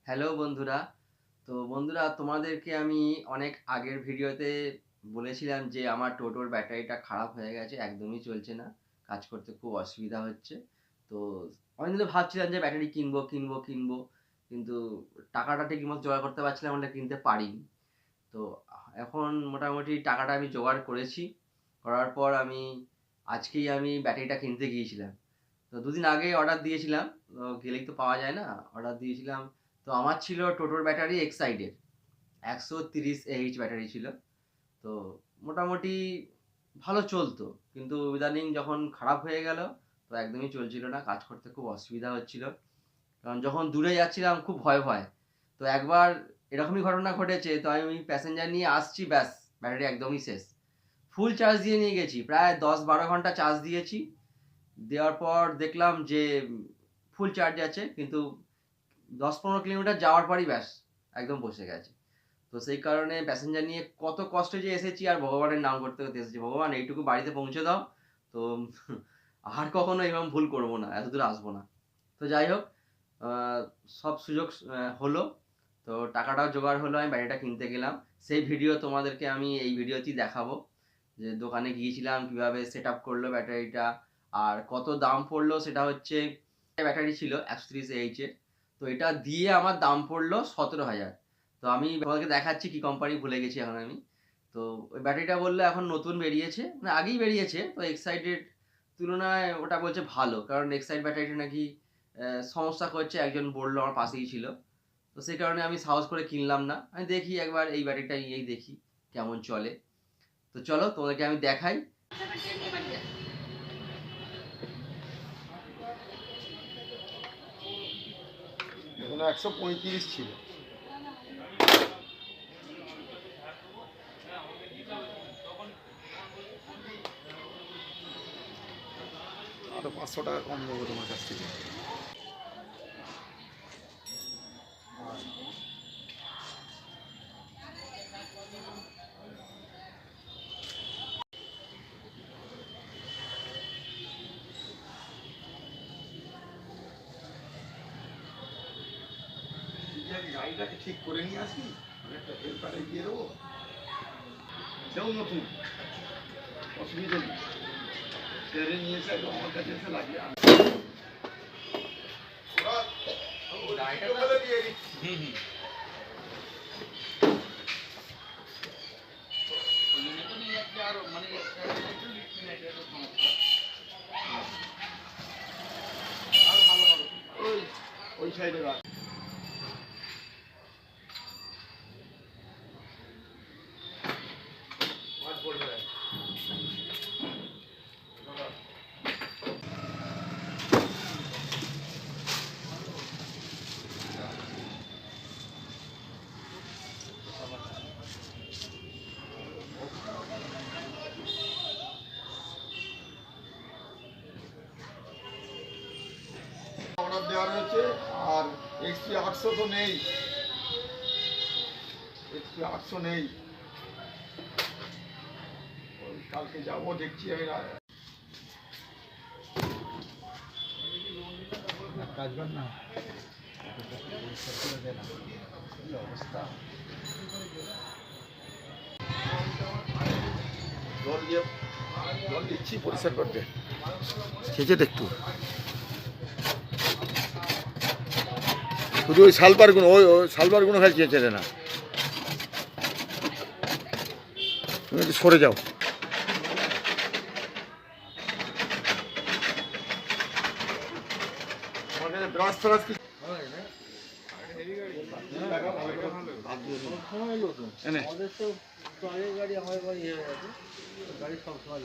Hello বন্ধুরা। তো বন্ধুরা, তোমাদেরকে আমি অনেক আগের ভিডিওতে বলেছিলাম যে আমার টোটোর ব্যাটারিটা খারাপ হয়ে গেছে, একদমই চলছে না, কাজ করতে খুব অসুবিধা হচ্ছে। তো অনেকদিন ধরে ভাবছিলাম যে ব্যাটারি কিনবো, কিন্তু টাকাটা ঠিকমতো জোগাড় করতে পারছিলাম না, কিনতে পারিনি। তো এখন মোটামুটি টাকাটা আমি জোগাড় করেছি। করার পর আজকেই আমি ব্যাটারিটা কিনতে গিয়েছিলাম। তো দুদিন আগে অর্ডার দিয়েছিলাম, তো গেলেই তো পাওয়া যায় না, অর্ডার দিয়েছিলাম। তো আমার ছিল টোটোর ব্যাটারি এক্সাইডের 130 AH ব্যাটারি ছিল। তো মোটামুটি ভালো চলতো, কিন্তু ইদানিং যখন খারাপ হয়ে গেল, তো একদমই চলছিল না, কাজ করতে খুব অসুবিধা হচ্ছিল। কারণ যখন দূরে যাচ্ছিলাম খুব ভয়। তো একবার এরকমই ঘটনা ঘটেছে, তো আমি প্যাসেঞ্জার নিয়ে আসছি, ব্যাস ব্যাটারি একদমই শেষ। ফুল চার্জ দিয়ে নিয়ে গেছি, প্রায় 10-12 ঘন্টা চার্জ দিয়েছি। দেওয়ার পর দেখলাম যে ফুল চার্জ আছে, কিন্তু 10-15 কিলোমিটার যাওয়ার পরই ব্যাস একদম বসে গেছে। তো সেই কারণে প্যাসেঞ্জার নিয়ে কত কষ্টে যে এসেছি, আর ভগবানের নাম করতে করতে এসেছি, ভগবান এইটুকু বাড়িতে পৌঁছে দাও। তো আর কখনো এরকম ভুল করবো না, এতদূর আসবো না। তো যাই হোক, সব সুযোগ হলো। তো টাকাটাও জোগাড় হলো, আমি ব্যাটারিটা কিনতে গেলাম। সেই ভিডিও তোমাদেরকে আমি এই ভিডিওতেই দেখাবো, যে দোকানে গিয়েছিলাম, কিভাবে সেট আপ করলো ব্যাটারিটা, আর কত দাম পড়লো। সেটা হচ্ছে, ব্যাটারি ছিল 130 AH এর। তো এটা দিয়ে আমার দাম পড়লো 17,000। তো আমি তোমাদেরকে দেখাচ্ছি কি কোম্পানি, ভুলে গেছি এখন আমি। তো ওই ব্যাটারিটা বললো এখন নতুন বেরিয়েছে, মানে আগেই বেরিয়েছে, তো এক্সাইটেড তুলনায় ওটা বলছে ভালো, কারণ এক্সাইড ব্যাটারিটা নাকি সমস্যা করছে, একজন বললো, আমার পাশেই ছিল। তো সেই কারণে আমি সাহস করে কিনলাম না, আমি দেখি একবার এই ব্যাটারিটা নিয়েই দেখি কেমন চলে। তো চলো তোমাদেরকে আমি দেখাই। এখন 135 ছিল। আরো 500 টাকা কম দেবো তোমার কাছ থেকে। গাড়িটাকে ঠিক করে নিয়ে আসি, একটা হেল্পারে দিয়ে দেবো, সেও নতুন, অসুবিধা নেই। সেরে নিয়ে এসে একদম আমার কাছে এসে লাগিয়ে আনবে। ওই সাইডে রাখ। অর্ডার দেওয়া রয়েছে, আর XP 800 তো নেই, XP 800 নেই। কালকে যাবো, দেখছি আমি। কাজ কর না, অবস্থা জল দিচ্ছি পরিষ্কার করতে, খেয়েছে একটু, শুধু ওই সালপারগুলো, ওই সালপারগুলো খালি চেয়েছে না। তুমি একটু সরে যাও। ব্রাশ ফ্রাশ কি গাড়ি, আমার গাড়ি হয়ে গেছে, গাড়ি সব সময়